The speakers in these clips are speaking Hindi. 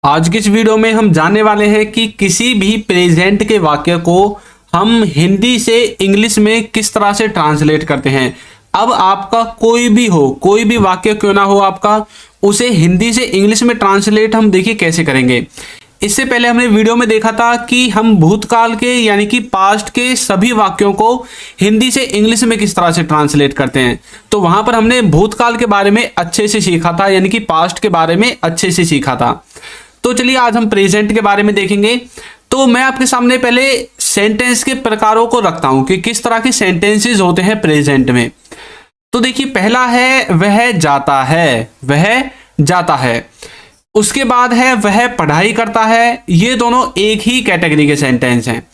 आज की इस वीडियो में हम जानने वाले हैं कि किसी भी प्रेजेंट के वाक्य को हम हिंदी से इंग्लिश में किस तरह से ट्रांसलेट करते हैं। अब आपका कोई भी वाक्य क्यों ना हो, आपका उसे हिंदी से इंग्लिश में ट्रांसलेट हम देखिए कैसे करेंगे। इससे पहले हमने वीडियो में देखा था कि हम भूतकाल के यानी कि पास्ट के सभी वाक्यों को हिंदी से इंग्लिश में किस तरह से ट्रांसलेट करते हैं। तो वहां पर हमने भूतकाल के बारे में अच्छे से सीखा था, यानी कि पास्ट के बारे में अच्छे से सीखा था। तो चलिए आज हम प्रेजेंट के बारे में देखेंगे। तो मैं आपके सामने पहले सेंटेंस के प्रकारों को रखता हूं कि किस तरह के सेंटेंसेस होते हैं प्रेजेंट में। तो देखिए पहला है वह जाता है, वह जाता है। उसके बाद है वह पढ़ाई करता है, ये दोनों एक ही कैटेगरी के सेंटेंस हैं।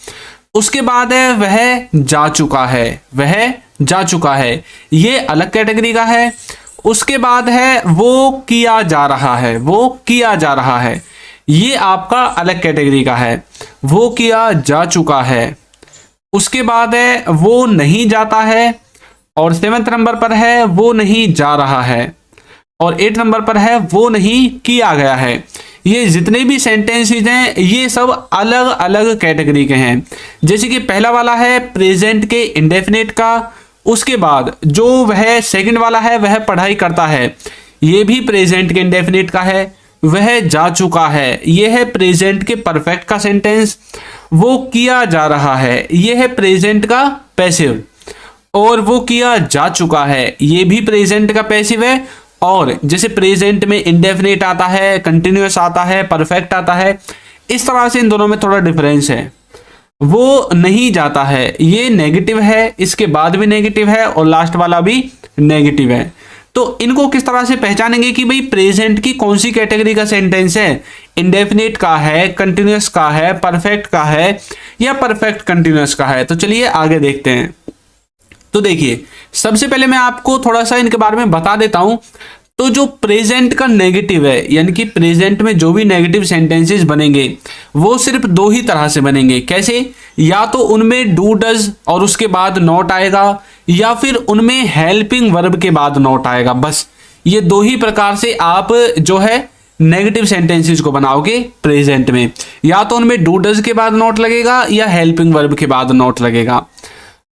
उसके बाद है वह जा चुका है, वह जा चुका है, ये अलग कैटेगरी का है। उसके बाद है वो किया जा रहा है, वो किया जा रहा है, ये आपका अलग कैटेगरी का है। वो किया जा चुका है। उसके बाद है वो नहीं जाता है, और 7वें नंबर पर है वो नहीं जा रहा है, और 8 नंबर पर है वो नहीं किया गया है। ये जितने भी सेंटेंसेस हैं ये सब अलग अलग कैटेगरी के हैं। जैसे कि पहला वाला है प्रेजेंट के इंडेफिनिट का, उसके बाद जो वह सेकंड वाला है वह पढ़ाई करता है, ये भी प्रेजेंट के इंडेफिनिट का है। वह जा चुका है, यह है प्रेजेंट के परफेक्ट का सेंटेंस। वो किया जा रहा है, यह है प्रेजेंट का पैसिव, और वो किया जा चुका है, ये भी प्रेजेंट का पैसिव है। और जैसे प्रेजेंट में इंडेफिनिट आता है, कंटिन्यूअस आता है, परफेक्ट आता है, इस तरह से इन दोनों में थोड़ा डिफरेंस है। वो नहीं जाता है, ये नेगेटिव है, इसके बाद भी नेगेटिव है, और लास्ट वाला भी नेगेटिव है। तो इनको किस तरह से पहचानेंगे कि भाई प्रेजेंट की कौन सी कैटेगरी का सेंटेंस है, इंडेफिनिट का है, कंटिन्यूअस का है, परफेक्ट का है, या परफेक्ट कंटिन्यूअस का है। तो चलिए आगे देखते हैं। तो देखिए सबसे पहले मैं आपको थोड़ा सा इनके बारे में बता देता हूं। तो जो प्रेजेंट का नेगेटिव है, यानी कि प्रेजेंट में जो भी नेगेटिव सेंटेंसेस बनेंगे वो सिर्फ दो ही तरह से बनेंगे। कैसे? या तो उनमें डू डज और उसके बाद नॉट आएगा, या फिर उनमें हेल्पिंग वर्ब के बाद नॉट आएगा। बस ये दो ही प्रकार से आप जो है नेगेटिव सेंटेंसेस को बनाओगे प्रेजेंट में। या तो उनमें डू डज के बाद नॉट लगेगा या हेल्पिंग वर्ब के बाद नॉट लगेगा।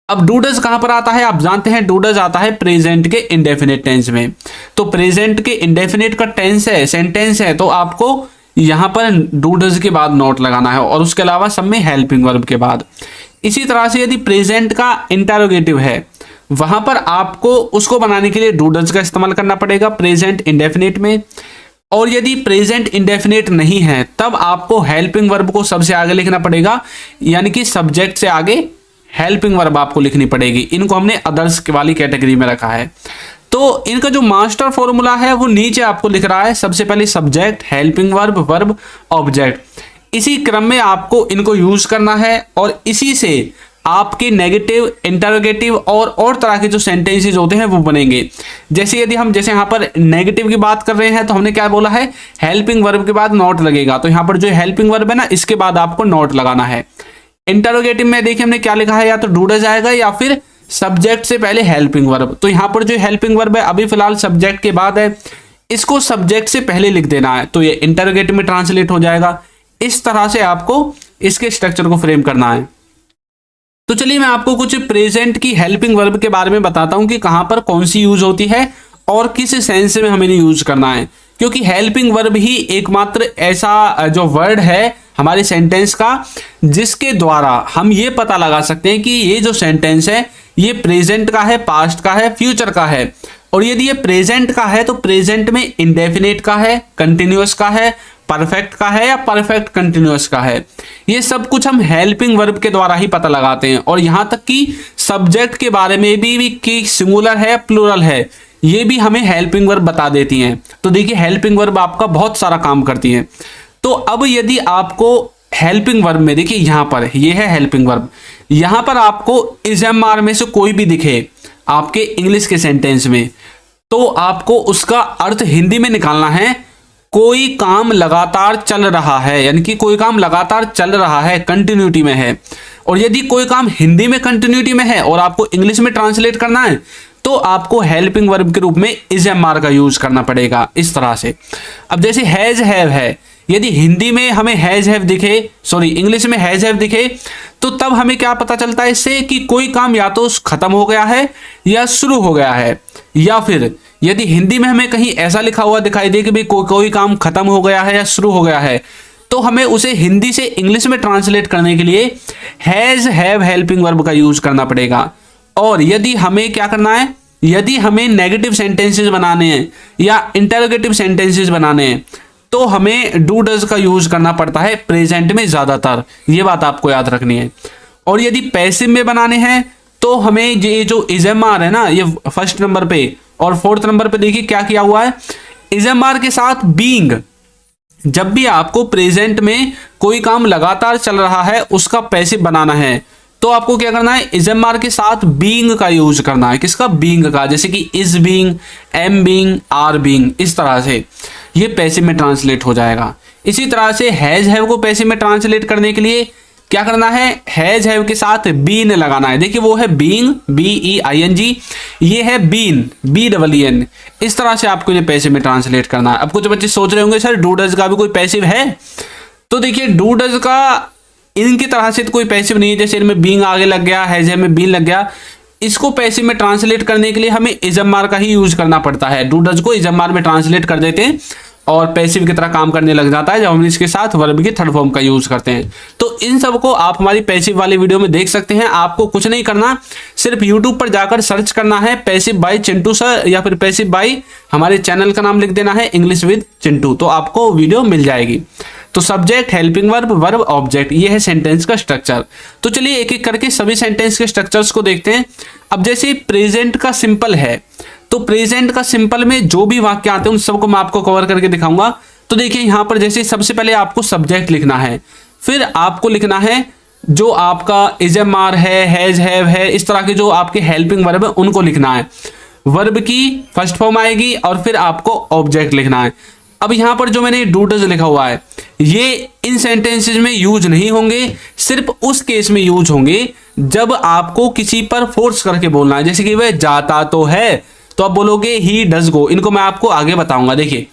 अब डू डज कहां पर आता है? आप जानते हैं डू डज आता है प्रेजेंट के इंडेफिनिट टेंस में। तो प्रेजेंट के इंडेफिनिट का टेंस है, सेंटेंस है, तो आपको यहां पर डू डज के बाद नॉट लगाना है, और उसके अलावा सब में हेल्पिंग वर्ब के बाद। इसी तरह से यदि प्रेजेंट का इंटरोगेटिव है, वहां पर आपको उसको बनाने के लिए डू डज का इस्तेमाल करना पड़ेगा प्रेजेंट इंडेफिनिट में। और यदि प्रेजेंट इंडेफिनिट नहीं है तब आपको हेल्पिंग वर्ब को सबसे आगे लिखना पड़ेगा, यानी कि सब्जेक्ट से आगे हेल्पिंग वर्ब आपको लिखनी पड़ेगी। इनको हमने अदर्स वाली कैटेगरी में रखा है। तो इनका जो मास्टर फॉर्मूला है वो नीचे आपको लिख रहा है। सबसे पहले subject, helping verb, verb, object, इसी क्रम में आपको इनको यूज करना है, और इसी से आपके नेगेटिव, इंटरोगेटिव और तरह के जो सेंटेंसेस होते हैं वो बनेंगे। जैसे यदि हम जैसे यहाँ पर नेगेटिव की बात कर रहे हैं तो हमने क्या बोला है, हेल्पिंग वर्ब के बाद नॉट लगेगा। तो यहाँ पर जो हेल्पिंग वर्ब है ना, इसके बाद आपको नॉट लगाना है। इंटरोगेटिव में देखिए हमने क्या लिखा है, या तो डू डज आएगा या फिर सब्जेक्ट से पहले हेल्पिंग वर्ब। तो यहां पर जो हेल्पिंग वर्ब है अभी फिलहाल सब्जेक्ट के बाद है, इसको सब्जेक्ट से पहले लिख देना है, तो ये इंटरोगेटिव में ट्रांसलेट हो जाएगा। इस तरह से आपको इसके स्ट्रक्चर को फ्रेम करना है। तो चलिए मैं आपको कुछ प्रेजेंट की हेल्पिंग वर्ब के बारे में बताता हूं कि कहां पर कौन सी यूज होती है और किस सेंस में हमें यूज करना है। क्योंकि हेल्पिंग वर्ब ही एकमात्र ऐसा जो वर्ड है हमारे सेंटेंस का जिसके द्वारा हम ये पता लगा सकते हैं कि ये जो सेंटेंस है ये प्रेजेंट का है, पास्ट का है, फ्यूचर का है। और यदि ये प्रेजेंट का है तो प्रेजेंट में इंडेफिनिट का है, कंटिन्यूअस का है, परफेक्ट का है, या परफेक्ट कंटिन्यूअस का है। ये सब कुछ हम हेल्पिंग वर्ब के द्वारा ही पता लगाते हैं। और यहां तक कि सब्जेक्ट के बारे में भी कि सिंगुलर है, प्लूरल है, ये भी हमें हेल्पिंग वर्ब बता देती हैं। तो देखिए हेल्पिंग वर्ब आपका बहुत सारा काम करती है। तो अब यदि आपको हेल्पिंग वर्ब में देखिए यहां पर ये है हेल्पिंग वर्ब, यहां पर आपको इज़-एम-आर में से कोई भी दिखे आपके इंग्लिश के सेंटेंस में, तो आपको उसका अर्थ हिंदी में निकालना है। कोई काम लगातार चल रहा है, यानी कि कोई काम लगातार चल रहा है, कंटिन्यूटी में है। और यदि कोई काम हिंदी में कंटिन्यूटी में है और आपको इंग्लिश में ट्रांसलेट करना है तो आपको हेल्पिंग वर्ब के रूप में इज़-एम-आर का यूज करना पड़ेगा इस तरह से। अब जैसे हैज, हैव है, यदि हिंदी में हमें हैज हैव दिखे, सॉरी इंग्लिश में हैज हैव दिखे, तो तब हमें क्या पता चलता है इससे कि कोई काम या तो खत्म हो गया है या शुरू हो गया है। या फिर यदि हिंदी में हमें कहीं ऐसा लिखा हुआ दिखाई दे कि भाई कोई काम खत्म हो गया है या शुरू हो गया है, तो हमें उसे हिंदी से इंग्लिश में ट्रांसलेट करने के लिए हैज हैव हेल्पिंग वर्ब का यूज करना पड़ेगा। और यदि हमें क्या करना है, यदि हमें नेगेटिव सेंटेंसेस बनाने हैं या इंटरोगेटिव सेंटेंसेस बनाने हैं, तो हमें डू डज का यूज करना पड़ता है प्रेजेंट में ज्यादातर, ये बात आपको याद रखनी है। और यदि पैसिव में बनाने हैं तो हमें ये जो इजएमआर है ना, ये फर्स्ट नंबर पे और फोर्थ नंबर पे देखिए क्या किया हुआ है, इजएमआर के साथ बीइंग। जब भी आपको प्रेजेंट में कोई काम लगातार चल रहा है उसका पैसिव बनाना है, तो आपको क्या करना है, इजएमआर के साथ बीइंग का यूज करना है। किसका? बीइंग का, जैसे कि is being, am being, are being, इस तरह से ये पैसिव में ट्रांसलेट हो जाएगा। इसी तरह से हैज हैव को पैसिव में ट्रांसलेट करने के लिए क्या करना है, हैज हैव के साथ बीन लगाना है। देखिए वो है बीइंग, BEING, ये है बीन, BEEN। इस तरह से आपको इन्हें पैसिव में ट्रांसलेट करना है। अब कुछ बच्चे सोच रहे होंगे सर डू डज का भी कोई पैसिव है, तो देखिए डू डज का इनकी तरह से तो कोई पैसिव नहीं है, जैसे इनमें बीइंग आगे लग गया, हैज हैव में बीन लग गया। इसको पैसिव में ट्रांसलेट करने के लिए हमें इजएमआर का ही यूज करना पड़ता है। डू डज को इजएमआर में ट्रांसलेट कर देते हैं और पैसिव की तरह काम करने लग जाता है जब हम इसके साथ वर्ब की थर्ड फॉर्म का यूज करते हैं। तो इन सब को आप हमारी पैसिव वाली वीडियो में देख सकते हैं। आपको कुछ नहीं करना, सिर्फ यूट्यूब पर जाकर सर्च करना है पैसिव बाय चिंटू सर, या फिर पैसिव बाय हमारे चैनल का नाम लिख देना है इंग्लिश विद चिंटू, तो आपको वीडियो मिल जाएगी। तो subject, helping verb, verb, object, ये है सेंटेंस का स्ट्रक्चर। तो चलिए एक एक करके सभी सेंटेंस के स्ट्रक्चर्स को देखते हैं। अब जैसे प्रेजेंट का सिंपल है, तो प्रेजेंट का सिंपल में जो भी वाक्य आते हैं उन सबको मैं आपको कवर करके दिखाऊंगा। तो देखिए यहाँ पर जैसे सबसे पहले आपको सब्जेक्ट लिखना है, फिर आपको लिखना है जो आपका इजएमआर है, हैज हैव है, इस तरह के जो आपके हेल्पिंग वर्ब है उनको लिखना है। वर्ब की फर्स्ट फॉर्म आएगी और फिर आपको ऑब्जेक्ट लिखना है। अब यहाँ पर जो मैंने डू डज लिखा हुआ है ये इन सेंटेंसेज में यूज नहीं होंगे, सिर्फ उस केस में यूज होंगे जब आपको किसी पर फोर्स करके बोलना है। जैसे कि वह जाता तो है, तो आप बोलोगे ही डज गो। इनको मैं आपको आगे बताऊंगा। देखिए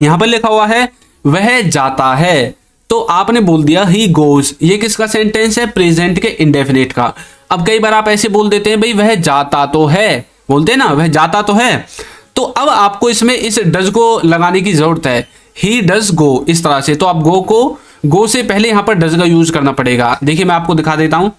यहां पर लिखा हुआ है वह जाता है, तो आपने बोल दिया ही गोज। ये किसका सेंटेंस है? प्रेजेंट के इंडेफिनिट का। अब कई बार आप ऐसे बोल देते हैं भाई वह जाता तो है, बोलते हैं ना वह जाता तो है, तो अब आपको इसमें इस डज को लगाने की जरूरत है, ही डज गो, इस तरह से। तो आप गो से पहले यहां पर डज का यूज करना पड़ेगा। देखिए मैं आपको दिखा देता हूं,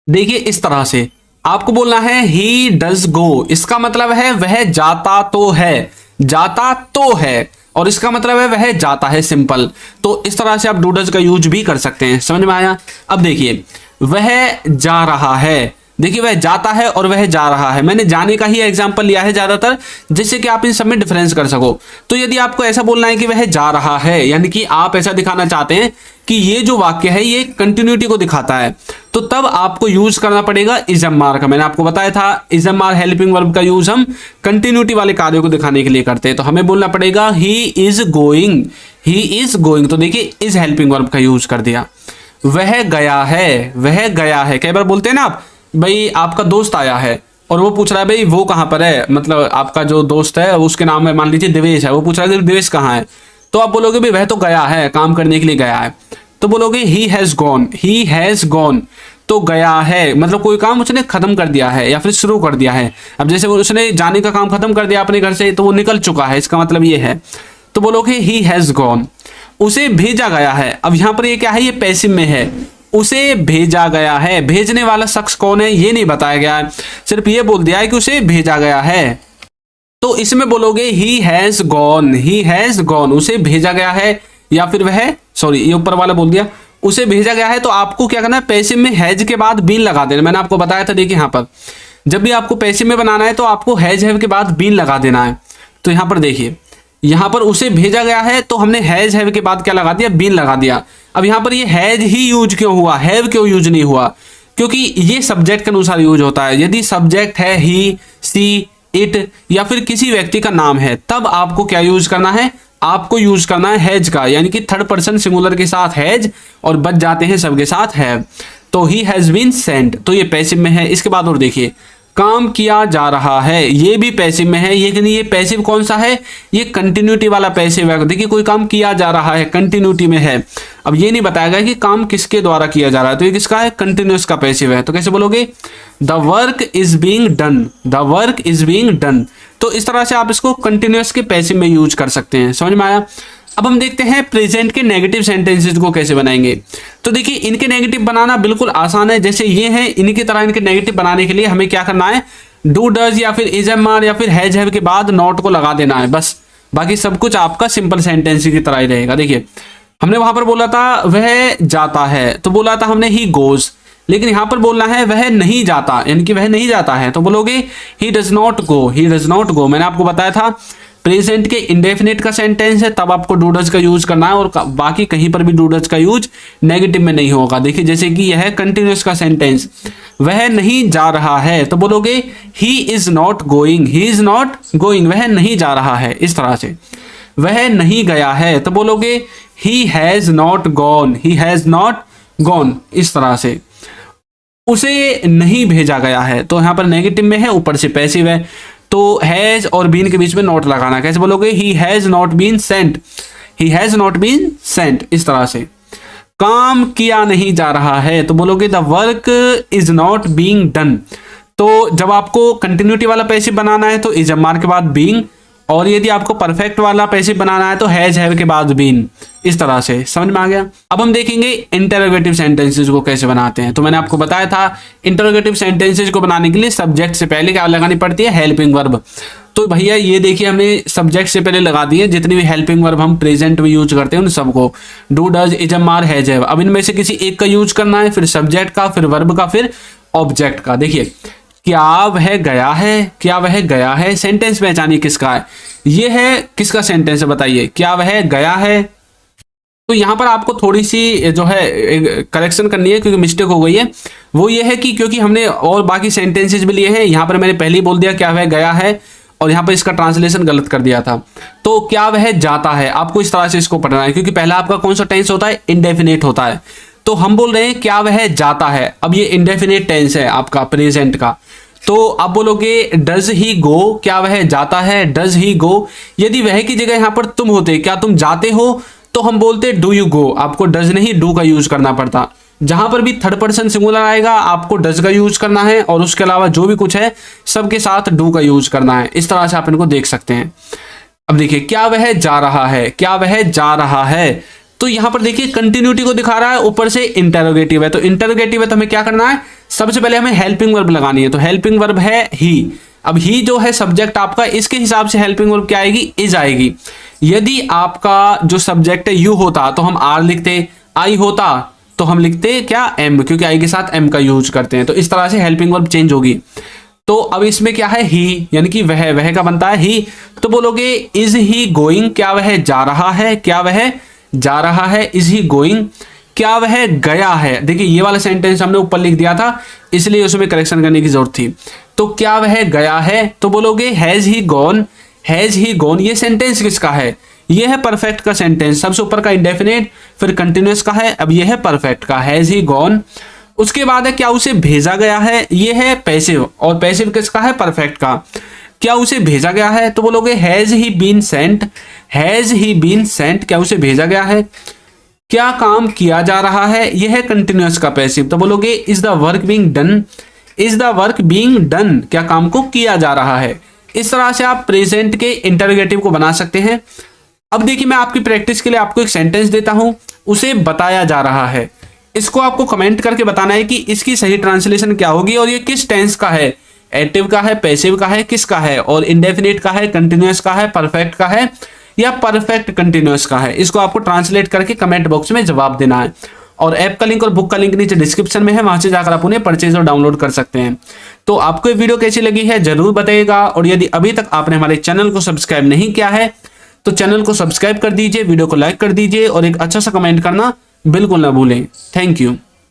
देखिए इस तरह से आपको बोलना है ही डज गो। इसका मतलब है वह जाता तो है, जाता तो है, और इसका मतलब है वह जाता है, सिंपल। तो इस तरह से आप डू डज का यूज भी कर सकते हैं। समझ में आया? अब देखिए वह जा रहा है, देखिए वह जाता है और वह जा रहा है। मैंने जाने का ही एग्जांपल लिया है ज्यादातर, जिससे कि आप इन सब में डिफरेंस कर सको। तो यदि आपको ऐसा बोलना है कि वह जा रहा है, यानी कि आप ऐसा दिखाना चाहते हैं कि ये जो वाक्य है ये कंटिन्यूटी को दिखाता है, तो तब आपको यूज करना पड़ेगा इजएमआर का। मैंने आपको बताया था इजएमआर हेल्पिंग वर्ब का यूज हम कंटिन्यूटी वाले कार्यों को दिखाने के लिए करते हैं। तो हमें बोलना पड़ेगा he is going, he is going. तो देखिए इज हेल्पिंग वर्ब का यूज कर दिया। वह गया है, वह गया है। कई बार बोलते हैं ना आप, भाई आपका दोस्त आया है और वो पूछ रहा है भाई वो कहाँ पर है, मतलब आपका जो दोस्त है उसके नाम है मान लीजिए दिवेश है, वो पूछ रहा है दिवेश कहाँ है, तो आप बोलोगे भाई वह तो गया है, काम करने के लिए गया है। तो बोलोगे he has gone, he has gone. तो गया है मतलब कोई काम उसने खत्म कर दिया है या फिर शुरू कर दिया है। अब जैसे उसने जाने का काम खत्म कर दिया अपने घर से, तो वो निकल चुका है, इसका मतलब ये है। तो बोलोगे ही हैज गॉन। उसे भेजा गया है, अब यहाँ पर ये क्या है, ये पैसिव में है, उसे भेजा गया है। भेजने वाला शख्स कौन है ये नहीं बताया गया है, सिर्फ ये बोल दिया है कि उसे भेजा गया है। तो इसमें बोलोगे he has gone, he has gone, उसे भेजा गया है, या फिर वह, सॉरी ये ऊपर वाला बोल दिया, उसे भेजा गया है। तो आपको क्या करना है, पैसिव में हैज के बाद बीन लगा देना। मैंने आपको बताया था, देखिए यहाँ पर जब भी आपको पैसिव में बनाना है तो आपको हैज हैव के बाद बीन लगा देना है। तो यहाँ पर देखिए, यहाँ पर उसे भेजा गया है तो हमने हैज हैव के बाद क्या लगा दिया, बीन लगा दिया। अब यहाँ पर ये हैज ही यूज क्यों हुआ, हैव क्यों यूज नहीं हुआ, क्योंकि ये सब्जेक्ट के अनुसार यूज होता है। यदि सब्जेक्ट है ही, सी, इट या फिर किसी व्यक्ति का नाम है, तब आपको क्या यूज करना है, आपको यूज करना है हैज का, यानी कि थर्ड पर्सन सिंगुलर के साथ हैज और बच जाते हैं सबके साथ हैव। तो ही हैज बीन सेंट, तो ये पैसिव में है। इसके बाद और देखिए काम किया जा रहा है, ये भी पैसिव में है, लेकिन ये पैसिव कौन सा है, ये कंटिन्यूटी वाला पैसिव है। देखिए कोई काम किया जा रहा है, कंटिन्यूटी में है। अब ये नहीं बताया गया कि काम किसके द्वारा किया जा रहा है, तो ये किसका है, कंटिन्यूअस का पैसिव है। तो कैसे बोलोगे, the work is being done, the work is being done. तो इस तरह से आप इसको कंटिन्यूअस के पैसिव में यूज कर सकते हैं। समझ में आया। अब हम देखते हैं प्रेजेंट के नेगेटिव सेंटेंसेस को कैसे बनाएंगे। तो देखिए इनके नेगेटिव बनाना बिल्कुल आसान है। जैसे ये हैं, इनकी तरह इनके नेगेटिव बनाने के लिए हमें क्या करना है, डू डज या फिर इज एम आर या फिर हैज हैव के बाद नॉट को लगा देना है बस। बाकी सब कुछ आपका सिंपल सेंटेंस की तरह ही रहेगा। देखिए हमने वहां पर बोला था वह जाता है, तो बोला था हमने ही गोज, लेकिन यहां पर बोलना है वह नहीं जाता, यानी कि वह नहीं जाता है, तो बोलोगे he does not go, he does not go. मैंने आपको बताया था प्रेजेंट के इंडेफिनिट का सेंटेंस है तब आपको डू डज का यूज करना है, और बाकी कहीं पर भी डू डज का यूज नेगेटिव में नहीं होगा। देखिए जैसे कि यह है कंटिन्यूअस का सेंटेंस, वह नहीं जा रहा है, तो बोलोगे he is not going, he is not going, वह नहीं जा रहा है। इस तरह से वह नहीं गया है, तो बोलोगे he has not gone, he has not gone. इस तरह से उसे नहीं भेजा गया है, तो यहां पर नेगेटिव में है, ऊपर से पैसिव है, तो हैज और बीन के बीच में नॉट लगाना। कैसे बोलोगे, he has not been sent, he has not been sent. इस तरह से काम किया नहीं जा रहा है, तो बोलोगे the work is not being done. तो जब आपको कंटिन्यूटी वाला पैसिव बनाना है तो इज एम आर के बाद बीइंग, और यदि आपको परफेक्ट वाला पैसिव बनाना है तो हैज हैव के बाद बीन। इस तरह से समझ में आ गया। अब हम देखेंगे इंटरोगेटिव सेंटेंसेस को कैसे बनाते हैं। तो मैंने आपको बताया था इंटरोगेटिव सेंटेंसेस को बनाने के लिए सब्जेक्ट से पहले क्या लगानी पड़ती है, हेल्पिंग वर्ब। तो भैया ये देखिए हमने सब्जेक्ट से पहले लगा दिए जितनी भी हेल्पिंग वर्ब हम प्रेजेंट में यूज करते हैं उन सबको, do does is am are has have. अब इनमें से किसी एक का यूज करना है, फिर सब्जेक्ट का, फिर वर्ब का, फिर ऑब्जेक्ट का। देखिए क्या वह गया है, क्या वह गया है, सेंटेंस पहचानिए किसका है, ये है किसका सेंटेंस है बताइए, क्या वह गया है। तो यहां पर आपको थोड़ी सी जो है करेक्शन करनी है क्योंकि मिस्टेक हो गई है। वो ये है कि क्योंकि हमने और बाकी सेंटेंसेस भी लिए हैं, यहां पर मैंने पहले ही बोल दिया क्या वह गया है, और यहां पर इसका ट्रांसलेशन गलत कर दिया था। तो क्या वह जाता है, आपको इस तरह से इसको पढ़ना है, क्योंकि पहला आपका कौन सा टेंस होता है, इंडेफिनिट होता है। तो हम बोल रहे हैं क्या वह जाता है, अब ये इंडेफिनिट टेंस है आपका प्रेजेंट का, तो आप बोलोगे डज ही गो, क्या वह जाता है, डज ही गो। यदि वह की जगह यहां पर तुम होते, क्या तुम जाते हो, तो हम बोलते डू यू गो, आपको डज नहीं डू का यूज करना पड़ता। जहां पर भी थर्ड पर्सन सिंगुलर आएगा आपको डज का यूज करना है, और उसके अलावा जो भी कुछ है सबके साथ डू का यूज करना है। इस तरह से आप इनको देख सकते हैं। अब देखिए क्या वह जा रहा है, क्या वह जा रहा है, तो यहां पर देखिए कंटिन्यूटी को दिखा रहा है, ऊपर से इंटरोगेटिव है, तो इंटरोगेटिव है तो हमें क्या करना है, सबसे पहले हमें हेल्पिंग वर्ब लगानी है। तो हेल्पिंग वर्ब है ही। अब ही जो है सब्जेक्ट आपका, इसके हिसाब से हेल्पिंग वर्ब क्या आएगी, इज आएगी। यदि आपका जो सब्जेक्ट है यू होता तो हम आर लिखते, आई होता तो हम लिखते क्या, एम, क्योंकि आई के साथ एम का यूज करते हैं। तो इस तरह से हेल्पिंग वर्ब चेंज होगी। तो अब इसमें क्या है, ही, यानी कि वह का बनता है ही। तो बोलोगे इज ही गोइंग, क्या वह जा रहा है, क्या वह जा रहा है, इज ही गोइंग। क्या वह गया है, देखिए ये वाला सेंटेंस हमने ऊपर लिख दिया था इसलिए उसमें करेक्शन करने की जरूरत थी। तो क्या वह गया है, तो बोलोगे has he gone, has he gone. ये सेंटेंस किसका है, ये है परफेक्ट का सेंटेंस, सबसे ऊपर का इंडेफिनिट, फिर कंटिन्यूअस का है, अब ये है परफेक्ट का, हैज ही गॉन। उसके बाद है क्या उसे भेजा गया है, ये है पैसिव, और पैसिव किसका है, परफेक्ट का। क्या उसे भेजा गया है, तो बोलोगे has he been sent, has he been sent, क्या उसे भेजा गया है। क्या काम किया जा रहा है, यह है कंटिन्यूअस का पैसिव, तो बोलोगे is the work being done, is the work being done, क्या काम को किया जा रहा है। इस तरह से आप प्रेजेंट के इंटरोगेटिव को बना सकते हैं। अब देखिए मैं आपकी प्रैक्टिस के लिए आपको एक सेंटेंस देता हूं, उसे बताया जा रहा है, इसको आपको कमेंट करके बताना है कि इसकी सही ट्रांसलेशन क्या होगी और ये किस टेंस का है, एक्टिव का है, पैसिव का है, किसका है, और इंडेफिनिट का है, कंटिन्यूअस का है, परफेक्ट का है, या परफेक्ट कंटिन्यूअस का है। इसको आपको ट्रांसलेट करके कमेंट बॉक्स में जवाब देना है। और ऐप का लिंक और बुक का लिंक नीचे डिस्क्रिप्शन में है, वहां से जाकर आप उन्हें परचेज और डाउनलोड कर सकते हैं। तो आपको ये वीडियो कैसी लगी है जरूर बताइएगा, और यदि अभी तक आपने हमारे चैनल को सब्सक्राइब नहीं किया है तो चैनल को सब्सक्राइब कर दीजिए, वीडियो को लाइक कर दीजिए, और एक अच्छा सा कमेंट करना बिल्कुल ना भूलें। Thank you.